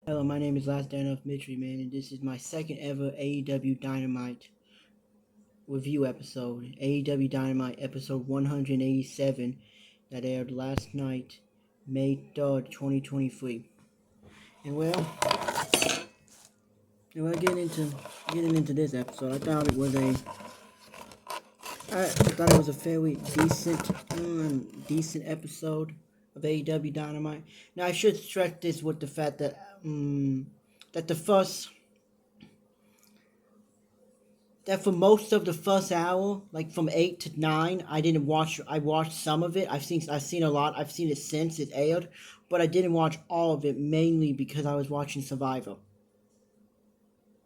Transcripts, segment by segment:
Hello, my name is Last Dan of Mystery Man, and this is my second ever AEW Dynamite review episode. AEW Dynamite episode 187 that aired last night, May 3rd, 2023. And getting into this episode, I thought it was a fairly decent episode of AEW Dynamite. Now I should stress this with the fact that the first that for most of the first hour, like from 8 to 9, I didn't watch. I watched some of it. I've seen a lot. I've seen it since it aired, but I didn't watch all of it mainly because I was watching Survivor.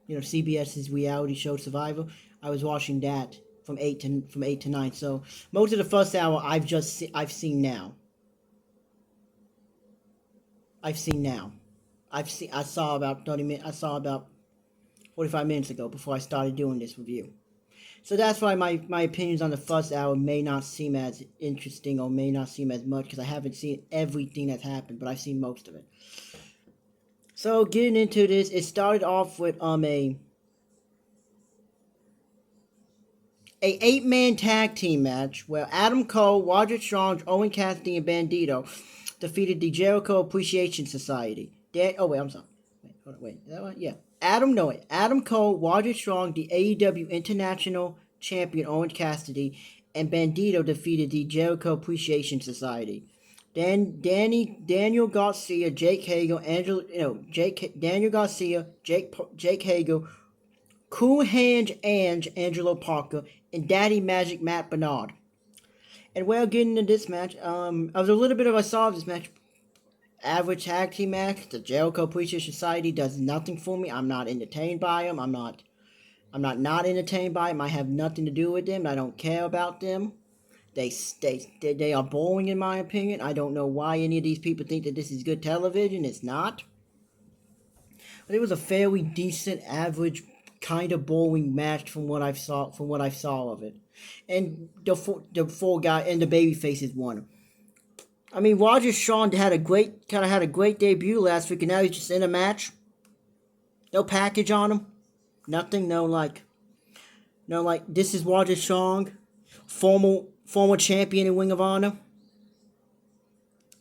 CBS's reality show Survivor. I was watching that from 8 to 9. So most of the first hour I've seen now. I've seen now. I saw about 30 minutes. I saw about 45 minutes ago before I started doing this review. So that's why my opinions on the first hour may not seem as interesting or may not seem as much because I haven't seen everything that's happened, but I've seen most of it. So getting into this, it started off with a 8-man tag team match where Adam Cole, Roderick Strong, Owen Cassidy, and Bandito defeated the Jericho Appreciation Society. I'm sorry. Wait. Is that one? Yeah. Adam Cole, Roderick Strong, the AEW International Champion Owen Cassidy, and Bandito defeated the Jericho Appreciation Society. Daniel Garcia, Jake Hager, Daniel Garcia, Jake Hager, Cool Hand Ange, Angelo Parker, and Daddy Magic Matt Bernard. And while getting into this match, I saw this match. Average tag team match. The Jericho Appreciation Society does nothing for me. I'm not entertained by them. I'm not entertained by them. I have nothing to do with them. I don't care about them. They are boring in my opinion. I don't know why any of these people think that this is good television. It's not. But it was a fairly decent, average, kind of boring match from what I saw. Of it, and the four guy and the baby faces won. I mean, Roger Shawn had a great debut last week, and now he's just in a match. No package on him, nothing. No, this is Roger Shawn, former champion in Ring of Honor.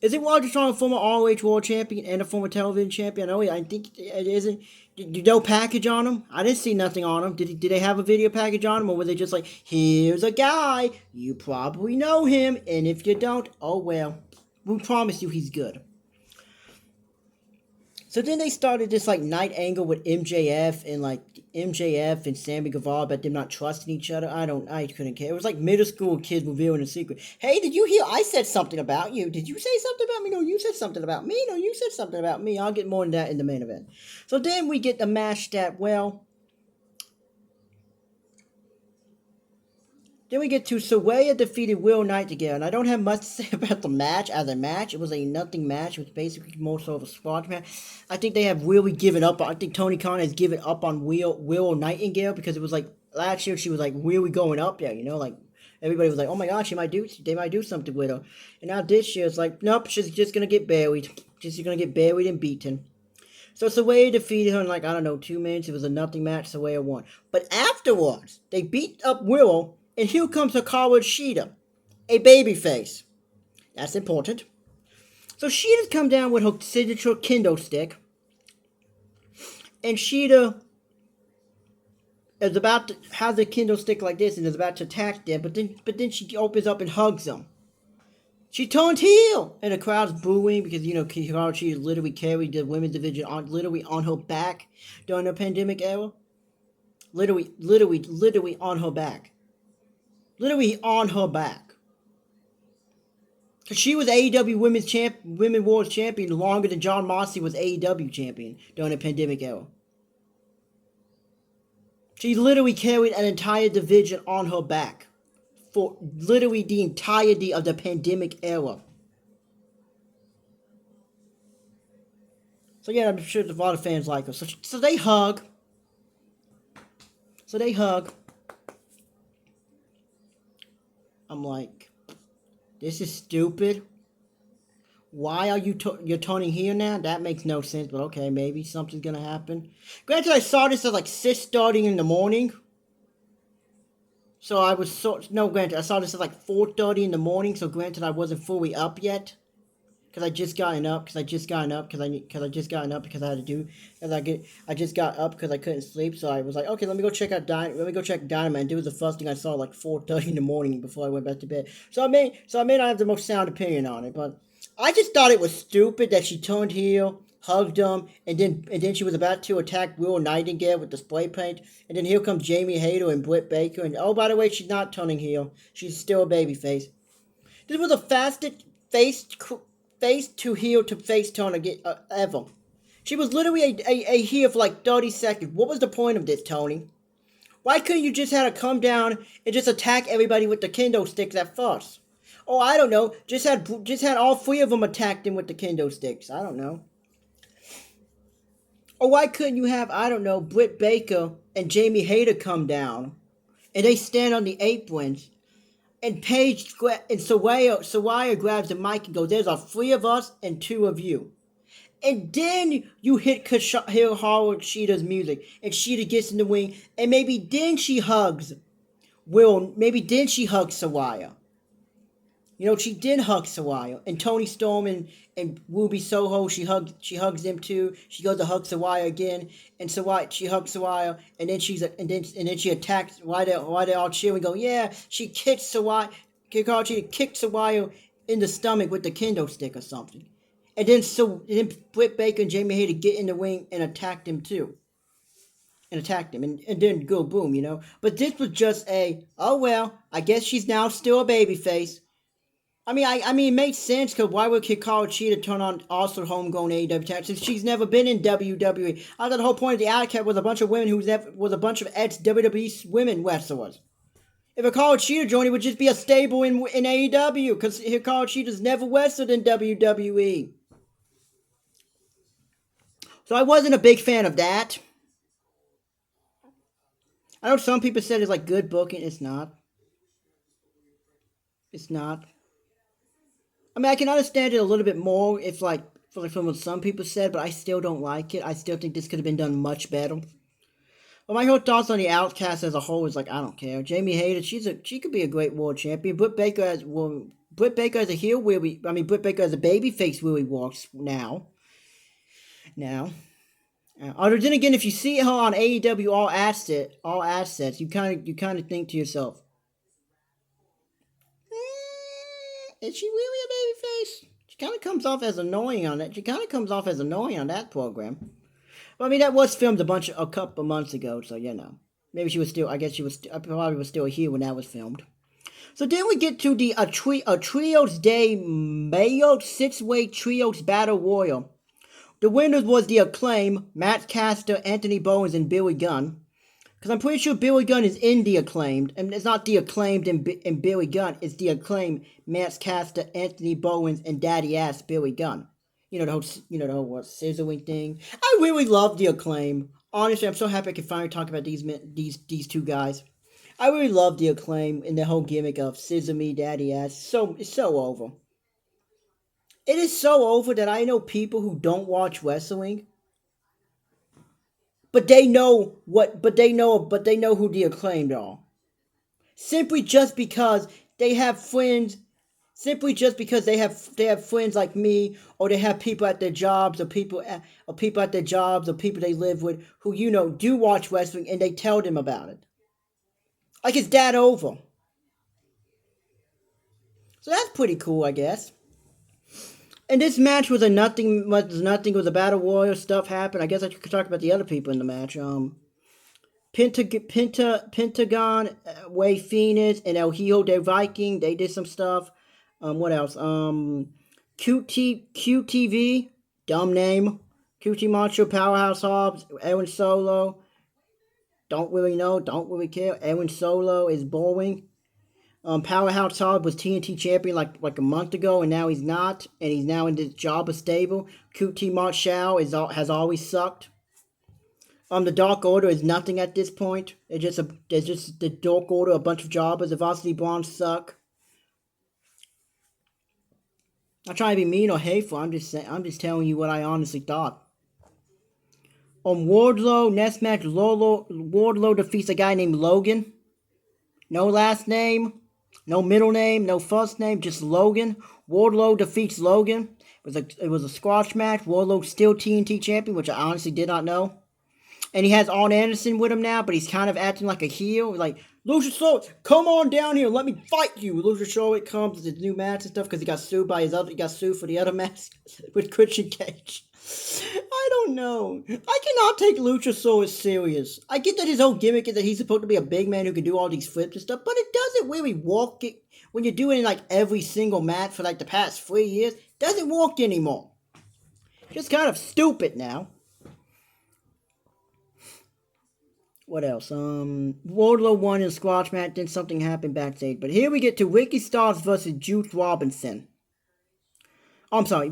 Is it Roger Shawn, a former ROH World Champion and a former television champion? I think it isn't. No package on him. I didn't see nothing on him. Did they have a video package on him, or were they just like, here's a guy, you probably know him, and if you don't, oh well. We promise you he's good. So then they started this night angle with MJF and Sammy Guevara about them not trusting each other. I couldn't care. It was like middle school kids revealing a secret. Hey, did you hear I said something about you? Did you say something about me? No, you said something about me. No, you said something about me. I'll get more than that in the main event. So then we get the match that, then we get to Saraya defeated Will Knight together, and I don't have much to say about the match as a match. It was a nothing match. It was basically more so of a squash match. I think they have really given up. I think Tony Khan has given up on Will Nightingale because it was like last year she was like really going up there. Everybody was like, oh my gosh, they might do something with her. And now this year it's like, nope, she's just gonna get buried. She's gonna get buried and beaten. So Saraya defeated her in 2 minutes. It was a nothing match. Saraya won. But afterwards, they beat up Willow, and here comes Hikaru Shida, a babyface. That's important. So Shida's come down with her signature kendo stick, and Shida is about to have the kendo stick like this and is about to attack them, but then she opens up and hugs them. She turned heel, and the crowd's booing because Hikaru Shida literally carried the women's division on her back during the pandemic era. Literally on her back. Literally on her back. Because she was AEW Women's World Champion longer than John Moxley was AEW champion during the pandemic era. She literally carried an entire division on her back for literally the entirety of the pandemic era. So yeah, I'm sure a lot of fans like her. So they hug. I'm like, this is stupid. Why are you're turning here now? That makes no sense, but okay, maybe something's gonna happen. Granted, I saw this at like 6:30 in the morning, so I was so no. Granted, I saw this at like 4:30 in the morning, so granted, I wasn't fully up yet. Cause I just gotten up. Cause I just gotten up. Cause I just gotten up because I had to do. Cause I just got up because I couldn't sleep. So I was like, okay, let me go check out Let me go check Dynamite. And it was the first thing I saw like 4:30 in the morning before I went back to bed. So I may not have the most sound opinion on it, but I just thought it was stupid that she turned heel, hugged him, and then she was about to attack Will Nightingale with the spray paint. And then here comes Jamie Hayter and Britt Baker. And oh, by the way, she's not turning heel. She's still a babyface. This was the fastest face to heel to face turn ever. She was literally a heel for like 30 seconds. What was the point of this, Tony? Why couldn't you just have her come down and just attack everybody with the kendo sticks at first? Oh, I don't know. Just had all three of them attack them with the kendo sticks. I don't know. Or why couldn't you have, I don't know, Britt Baker and Jamie Hayter come down and they stand on the aprons and Soraya grabs the mic and goes, "There's a three of us and two of you." And then you hear Howard Sheeta's music, and Sheeta gets in the ring, and maybe then she hugs Will. Maybe then she hugs Soraya. You know, she did hug Soraya, and Tony Storm and Ruby Soho. She hugs them too. She goes to hug Soraya again, and she hugs Soraya, and then she attacks. Why they all cheering? Go, yeah! She kicked Soraya. She kicked Soraya in the stomach with the kendo stick or something, and then Britt Baker and Jamie Hayter get in the ring and attacked him too. And attacked him, and then go boom, you know. But this was just oh well, I guess she's now still a babyface. I mean, it makes sense because why would Hikaru Cheetah turn on also homegrown AEW talent since she's never been in WWE? I thought the whole point of the Outcast was a bunch of women was a bunch of ex WWE women wrestlers. If Hikaru Cheetah joined, it would just be a stable in AEW because Hikaru Cheetah's never wrestled in WWE. So I wasn't a big fan of that. I know some people said it's like good booking. It's not. It's not. I mean, I can understand it a little bit more if from what some people said, but I still don't like it. I still think this could have been done much better. But my whole thoughts on the Outcast as a whole is like I don't care. Jamie Hayter, she could be a great world champion. Britt Baker as a heel Britt Baker as a babyface where he walks now. Or then again, if you see her on AEW all assets, you kind of think to yourself, is she really a babyface? She kind of comes off as annoying on it. She kind of comes off as annoying on that program. But I mean, that was filmed a couple months ago, so you know. Maybe she was still. I guess she was. I probably was still here when that was filmed. So then we get to the Trios Day Mayo Six-Way Trios Battle Royal. The winners was the Acclaim, Matt Caster, Anthony Bowens, and Billy Gunn. Because I'm pretty sure Billy Gunn is in the Acclaimed. And it's not the Acclaimed and Billy Gunn. It's the Acclaimed, Matt Caster, Anthony Bowens, and Daddy Ass Billy Gunn. The whole scissoring thing. I really love the Acclaim. Honestly, I'm so happy I can finally talk about these two guys. I really love the Acclaim and the whole gimmick of scissor me, Daddy Ass. It's so over. It is so over that I know people who don't watch wrestling, but they know who the Acclaimed are. Simply just because they have friends. Simply just because they have friends like me, or they have people at their jobs, or people at their jobs, or people they live with who do watch wrestling, and they tell them about it. Like it's that over. So that's pretty cool, I guess. And this match was nothing. It was a battle royal. Stuff happened. I guess I could talk about the other people in the match. Pentagon, Way Phoenix, and El Hijo de Viking. They did some stuff. What else? QTV, dumb name. QT Macho, Powerhouse Hobbs, Aaron Solo. Don't really know. Don't really care. Aaron Solo is boring. Powerhouse Hobbs was TNT champion like a month ago, and now he's not, and he's now in this job of stable. QT Marshall has always sucked. The Dark Order is nothing at this point. There's just the Dark Order, a bunch of jobbers. The Varsity Blondes suck. Not trying to be mean or hateful. I'm just saying. I'm just telling you what I honestly thought. On Wardlow, next match, Wardlow defeats a guy named Logan. No last name, no middle name, no first name, just Logan. Wardlow defeats Logan. It was a squash match. Wardlow's still TNT champion, which I honestly did not know. And he has Arn Anderson with him now, but he's kind of acting like a heel. Like, Luchasaurus, come on down here, let me fight you. Luchasaurus comes with his new match and stuff because he got sued for the other match with Christian Cage. I don't know. I cannot take Luchasaurus serious. I get that his whole gimmick is that he's supposed to be a big man who can do all these flips and stuff, but it doesn't really work it when you're doing like every single match for like the past 3 years. It doesn't work anymore. Just kind of stupid now. What else? Wardlow won in a squash match, then something happened backstage. But here we get to Ricky Starks versus Juice Robinson. I'm sorry,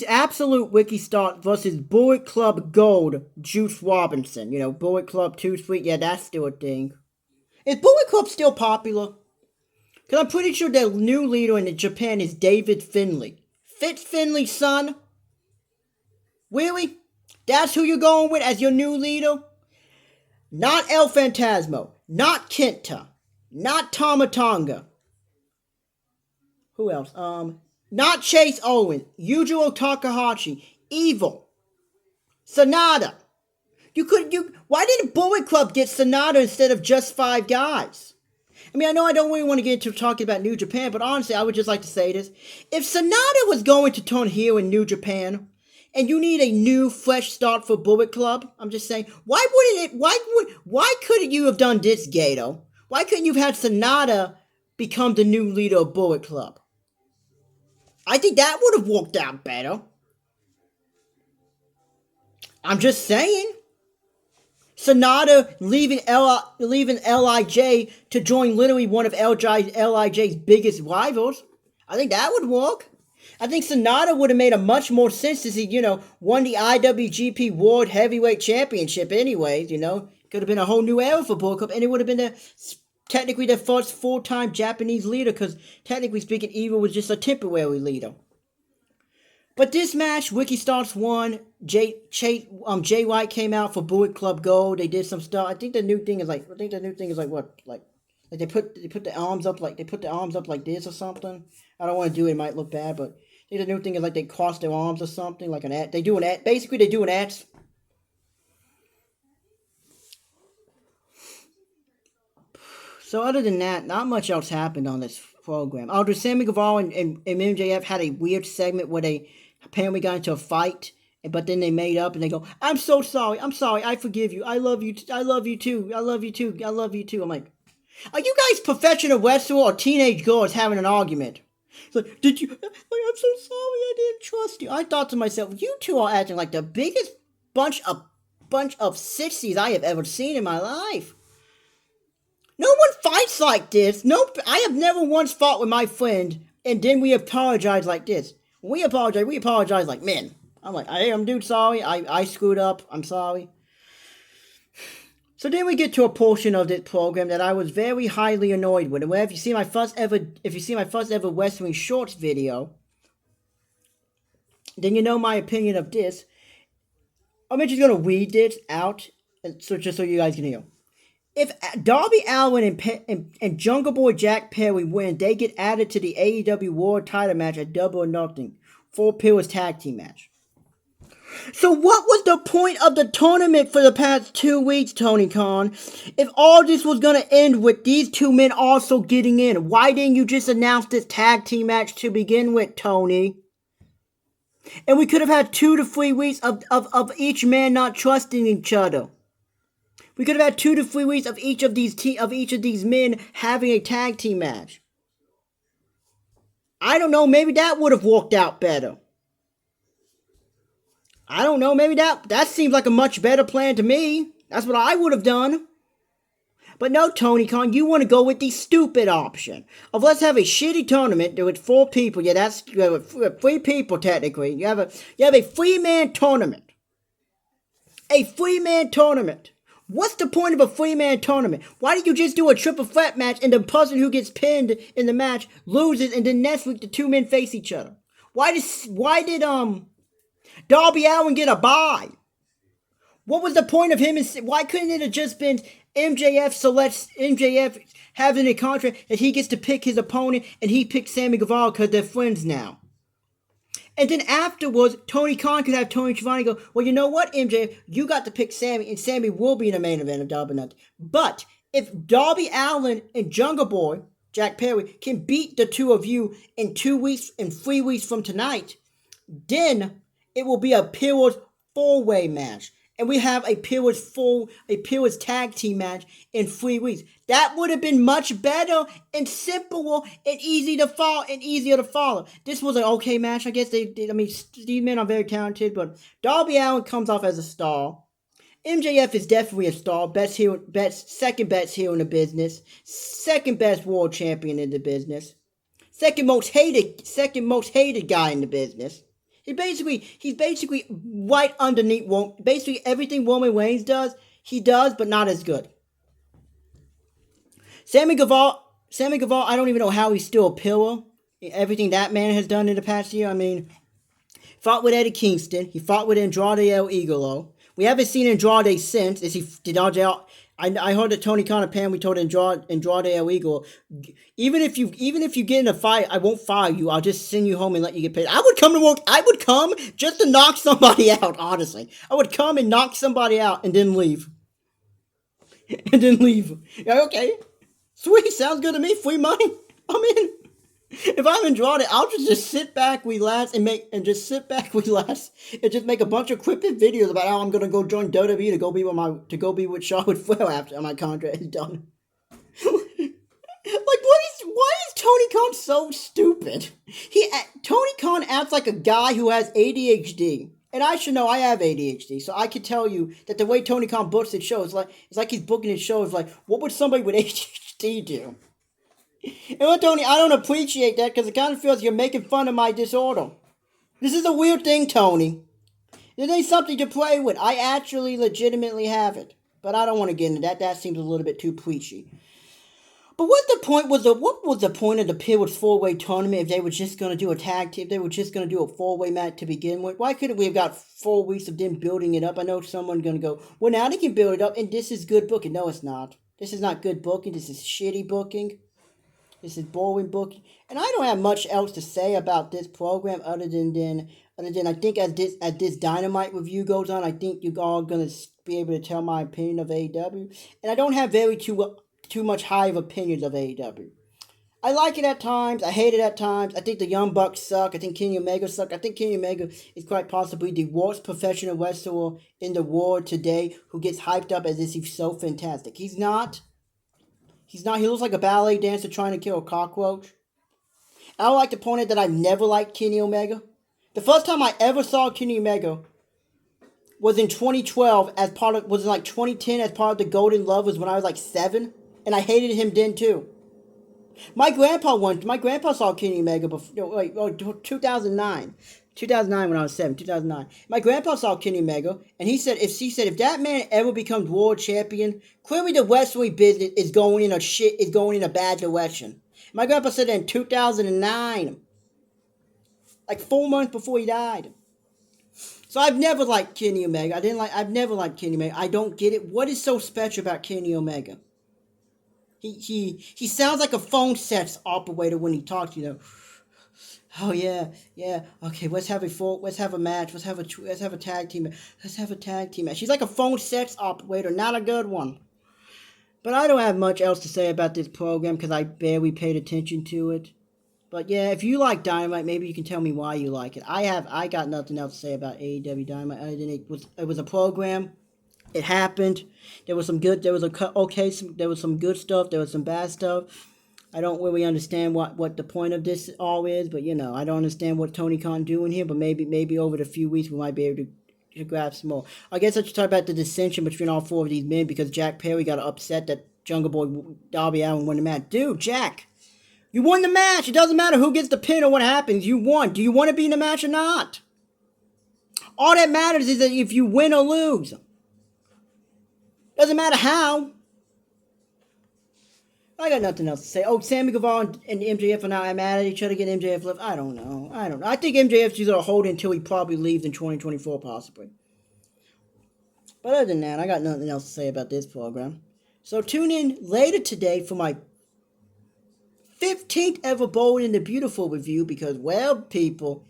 Absolute Ricky Starks versus Bullet Club Gold Juice Robinson. You know, Bullet Club 2 Sweet, yeah, that's still a thing. Is Bullet Club still popular? Because I'm pretty sure their new leader in Japan is David Finlay. Fitz Finlay's son? Really? That's who you're going with as your new leader? Not El Phantasmo, not Kenta, not Tama Tonga. Who else? Not Chase Owens, Yujiro Takahashi, Evil, Sonata. Why didn't Bullet Club get Sonata instead of just 5 guys? I mean, I know I don't really want to get into talking about New Japan, but honestly, I would just like to say this. If Sonata was going to turn heel in New Japan, and you need a new, fresh start for Bullet Club, I'm just saying, why couldn't you have done this, Gato? Why couldn't you have had Sonata become the new leader of Bullet Club? I think that would have worked out better. I'm just saying. Sonata leaving LIJ to join literally one of LIJ's biggest rivals. I think that would work. I think Sonata would have made a much more sense since he, won the IWGP World Heavyweight Championship anyways, Could have been a whole new era for Bullet Club, and it would have been technically the first full-time Japanese leader, because technically speaking, Evil was just a temporary leader. But this match, Ricky Starks won. Jay White came out for Bullet Club Gold. They did some stuff. I think the new thing is like what? Like they put the arms up like this or something. I don't want to do it. It might look bad, but I think the new thing is like they cross their arms or something, like an act. They do an act. So other than that, not much else happened on this program. Although Sammy Guevara and MJF had a weird segment where they apparently got into a fight, but then they made up and they go, I'm so sorry, I forgive you, I love you, I love you too. I'm like, are you guys professional wrestlers or teenage girls having an argument? It's like, I'm so sorry, I didn't trust you. I thought to myself, you two are acting like the biggest bunch of 60s I have ever seen in my life. No one fights like this. Nope, I have never once fought with my friend, and then we apologize like this. When we apologize like men. I'm like, hey, dude, sorry, I screwed up, I'm sorry. So then we get to a portion of this program that I was very highly annoyed with. And if you see my first ever wrestling shorts video, then you know my opinion of this. I'm just gonna read this out, just so you guys can hear. If Darby Allin and Jungle Boy Jack Perry win, they get added to the AEW World Title match at Double or Nothing, 4 Pillars Tag Team match. So what was the point of the tournament for the past 2 weeks, Tony Khan? If all this was going to end with these 2 men also getting in, why didn't you just announce this tag team match to begin with, Tony? And we could have had 2 to 3 weeks of each man not trusting each other. We could have had 2 to 3 weeks of each of these men having a tag team match. I don't know, maybe that would have worked out better. I don't know, maybe that seems like a much better plan to me. That's what I would have done. But no, Tony Khan, you want to go with the stupid option of let's have a shitty tournament with 4 people. Yeah, that's 3 people technically. You have a 3-man tournament. A 3-man tournament. What's the point of a 3-man tournament? Why don't you just do a triple threat match and the person who gets pinned in the match loses and then next week the 2 men face each other? Why did Darby Allin get a bye? What was the point of him? Why couldn't it have just been MJF having a contract that he gets to pick his opponent and he picks Sammy Guevara because they're friends now? And then afterwards, Tony Khan could have Tony Schiavone go, well, you know what, MJF, you got to pick Sammy, and Sammy will be in the main event of Dynamite. But if Darby Allin and Jungle Boy, Jack Perry, can beat the two of you in 2 weeks and 3 weeks from tonight, then it will be a Pillars four-way match. And we have a Pillars tag team match in 3 weeks. That would have been much better and simpler and easier to follow. This was an okay match, I guess. These men are very talented, but Darby Allin comes off as a star. MJF is definitely a star. Second best heel in the business. Second best world champion in the business. Second most hated guy in the business. He's basically right underneath. Basically everything Roman Reigns does, he does, but not as good. Sammy Guevara, I don't even know how he's still a pillar. Everything that man has done in the past year. I mean, fought with Eddie Kingston. He fought with Andrade El Idolo. We haven't seen Andrade since. I heard that Tony Khan and Pam, we told Andrade El Idolo, even if you get in a fight, I won't fire you. I'll just send you home and let you get paid. I would come to work. I would come just to knock somebody out. Honestly, I would come and knock somebody out and then leave. Yeah, okay, sweet, sounds good to me. Free money, I'm in. If I'm Andrade, I'll just sit back, relax, and make a bunch of equipment videos about how I'm gonna go join WWE to go be with Charlotte Flair after my contract is done. Why is Tony Khan so stupid? Tony Khan acts like a guy who has ADHD. And I should know I have ADHD, so I can tell you that the way Tony Khan books his shows, it's like he's booking his shows like, what would somebody with ADHD do? And what, Tony, I don't appreciate that because it kind of feels you're making fun of my disorder. This is a weird thing, Tony. This ain't something to play with. I actually legitimately have it. But I don't want to get into that. That seems a little bit too preachy. But what was the point of the Pillars four-way tournament if they were just going to do a tag team? If they were just going to do a four-way match to begin with? Why couldn't we have got 4 weeks of them building it up? I know someone's going to go, well, now they can build it up, and this is good booking. No, it's not. This is not good booking. This is shitty booking. This is boring booking. And I don't have much else to say about this program other than I think as this Dynamite review goes on, I think you're all going to be able to tell my opinion of AEW. And I don't have too much high of opinions of AEW. I like it at times. I hate it at times. I think the Young Bucks suck. I think Kenny Omega suck. I think Kenny Omega is quite possibly the worst professional wrestler in the world today who gets hyped up as if he's so fantastic. He's not. He looks like a ballet dancer trying to kill a cockroach. I would like to point out that I've never liked Kenny Omega. The first time I ever saw Kenny Omega was in 2012 was in like 2010 as part of the Golden Lovers when I was like 7. And I hated him then too. My grandpa saw Kenny Omega before, 2009. 2009 when I was 7, 2009. My grandpa saw Kenny Omega, and he said if that man ever becomes world champion, clearly the wrestling business is going in a bad direction. My grandpa said that in 2009, like 4 months before he died. So I've never liked Kenny Omega. I've never liked Kenny Omega. I don't get it. What is so special about Kenny Omega? He sounds like a phone sex operator when he talks, Oh yeah. Okay, let's have a match. Let's have a tag team. Let's have a tag team match. She's like a phone sex operator, not a good one. But I don't have much else to say about this program because I barely paid attention to it. But yeah, if you like Dynamite, maybe you can tell me why you like it. I got nothing else to say about AEW Dynamite other than it was a program. It happened. There was some good stuff. There was some bad stuff. I don't really understand what the point of this all is, but I don't understand what Tony Khan doing here. But maybe over the few weeks we might be able to grab some more. I guess I should talk about the dissension between all 4 of these men because Jack Perry got upset that Jungle Boy Darby Allin won the match. Dude, Jack, you won the match. It doesn't matter who gets the pin or what happens. You won. Do you want to be in the match or not? All that matters is that if you win or lose. Doesn't matter how. I got nothing else to say. Oh, Sammy Guevara and MJF are now mad at each other, getting MJF left. I don't know. I think MJF's just gonna hold it until he probably leaves in 2024, possibly. But other than that, I got nothing else to say about this program. So tune in later today for my 15th ever Bold and the Beautiful review because, well, people,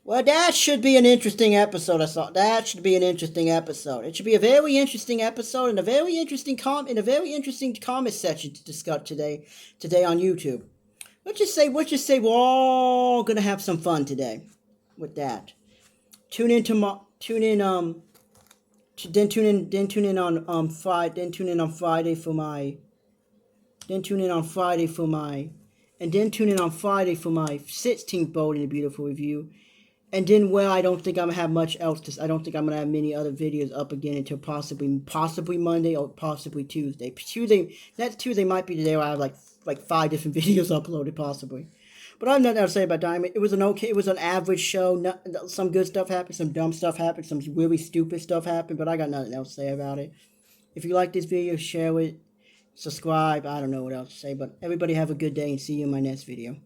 well, that should be an interesting episode. I thought that should be an interesting episode. It should be a very interesting episode and a very interesting comment section to discuss today on YouTube. Let's just say we're all gonna have some fun today with that. Tune in tomorrow. Tune in then tune in on Friday. Then tune in on Friday for my. Then tune in on Friday for my. And then tune in on Friday for my 16th Bold and the Beautiful review. And then, well, I don't think I'm gonna have much else to. I don't think I'm gonna have many other videos up again until possibly Monday or possibly Tuesday. Tuesday might be the day where I have like 5 different videos uploaded possibly. But I have nothing else to say about Dynamite. It was an average show. Some good stuff happened, some dumb stuff happened, some really stupid stuff happened. But I got nothing else to say about it. If you like this video, share it, subscribe. I don't know what else to say. But everybody have a good day and see you in my next video.